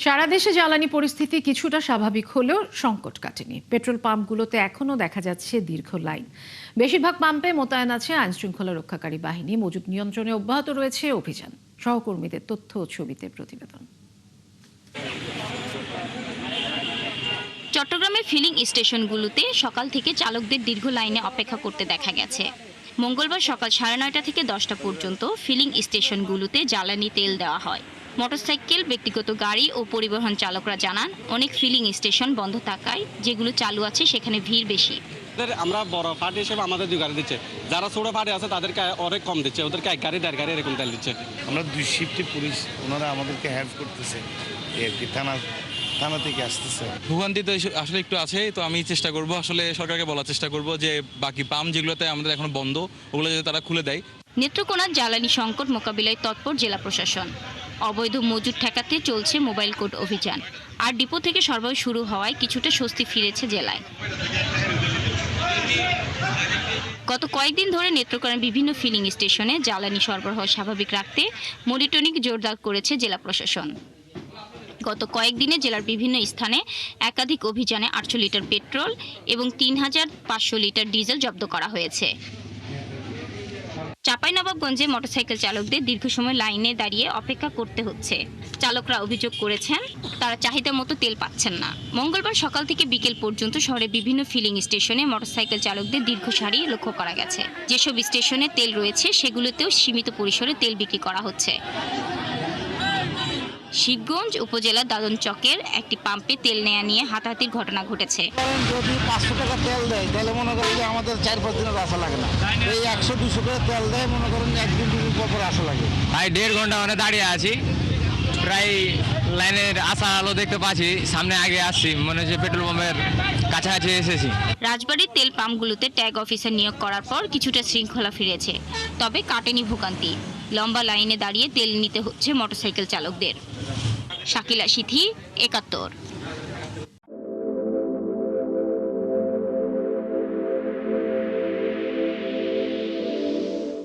সারা দেশে জ্বালানি পরিস্থিতি কিছুটা স্বাভাবিক হলেও সংকট কাটেনি। পেট্রোল পাম্পগুলোতে এখনও দেখা যাচ্ছে দীর্ঘ লাইন। বেশিরভাগ পাম্পে মোতায়েন আছে আইনশৃঙ্খলা রক্ষাকারী বাহিনী। মজুত নিয়ন্ত্রণে অব্যাহত রয়েছে অভিযান। সহকর্মীদের তথ্য ও ছবিতে প্রতিবেদন। চট্টগ্রামের ফিলিং স্টেশনগুলোতে সকাল থেকে চালকদের দীর্ঘ লাইনে অপেক্ষা করতে দেখা গেছে। মঙ্গলবার সকাল 9:30 থেকে 10টা পর্যন্ত ফিলিং স্টেশনগুলোতে জ্বালানি তেল দেওয়া হয়। মোটরসাইকেল, ব্যক্তিগত গাড়ি ও পরিবহন চালকরা জানান, অনেক ফিলিং স্টেশন বন্ধ থাকায় যেগুলো চালু আছে সেখানে ভিড় বেশি। আমরা বড় পার্টি হিসেবে আমাদের 2 গাড়ি দিচ্ছে, যারা ছোট পার্টি আছে তাদেরকে অনেক কম দিচ্ছে, ওদেরকে 1 গাড়ি 1.5 গাড়ি এরকম তেল দিচ্ছে। আমরা 2 শিফটে পুলিশ, ওনারা আমাদেরকে হেল্প করতেছে। এর কি থানা থেকে আসতেছে। ভোগান্তি তো আসলে একটু আছে, তো আমি চেষ্টা করব, আসলে সরকারকে বলার চেষ্টা করব যে বাকি পাম্প যেগুলোতে আমাদের এখন বন্ধ ওগুলো যাতে তারা খুলে দেয়। নেত্রকোনার জ্বালানি সংকট মোকাবিলায় তৎপর জেলা প্রশাসন। অবৈধ মজুত ঠেকাতে চলছে মোবাইল কোর্ট অভিযান। আর ডিপো থেকে সরবরাহ শুরু হওয়ায় কিছুটা স্বস্তি ফিরেছে জেলায়। গত কয়েকদিন ধরে নেত্রকোনার বিভিন্ন ফিলিং স্টেশনে জ্বালানি সরবরাহ স্বাভাবিক রাখতে মনিটরিং জোরদার করেছে জেলা প্রশাসন। গত কয়েকদিনে জেলার বিভিন্ন স্থানে একাধিক অভিযানে 800 লিটার পেট্রোল এবং 3500 লিটার ডিজেল জব্দ করা হয়েছে। চাঁপাইনবাবগঞ্জে মোটরসাইকেল চালকদের দীর্ঘ সময় লাইনে দাঁড়িয়ে অপেক্ষা করতে হচ্ছে। চালকরা অভিযোগ করেছেন, তারা চাহিদা মতো তেল পাচ্ছেন না। মঙ্গলবার সকাল থেকে বিকেল পর্যন্ত শহরের বিভিন্ন ফিলিং স্টেশনে মোটরসাইকেল চালকদের দীর্ঘ সারি লক্ষ্য করা গেছে। যেসব স্টেশনে তেল রয়েছে সেগুলোতেও সীমিত পরিসরে তেল বিক্রি করা হচ্ছে। শিবগঞ্জ উপজেলার দাদন চকের একটি পাম্পে তেল নেয়া নিয়ে হাতাহাতির ঘটনা ঘটেছে। যদি 500 টাকা তেল দেয় তাহলে মনে করেন যে আমাদের 4-5 দিনের আসা লাগে না। এই 100-200 করে তেল দেয়, মনে করেন 1-2 দিন পর আসা লাগে। ভাই 1.5 ঘন্টা মানে দাঁড়িয়ে আছি, প্রায় লাইনের আসা আলো দেখতে পাচ্ছি, সামনে আগে আসছি, মনে হচ্ছে পেট্রোল পাম্পের কাছাকাছি এসেছি। রাজবাড়ির তেল পাম্পগুলোতে ট্যাগ অফিসার নিয়োগ করার পর কিছুটা শৃঙ্খলা ফিরেছে, তবে কাটেনি ভোগান্তি। লম্বা লাইনে দাঁড়িয়ে তেল নিতে হচ্ছে মোটরসাইকেল চালকদের। শাকিলা সিথি, 71।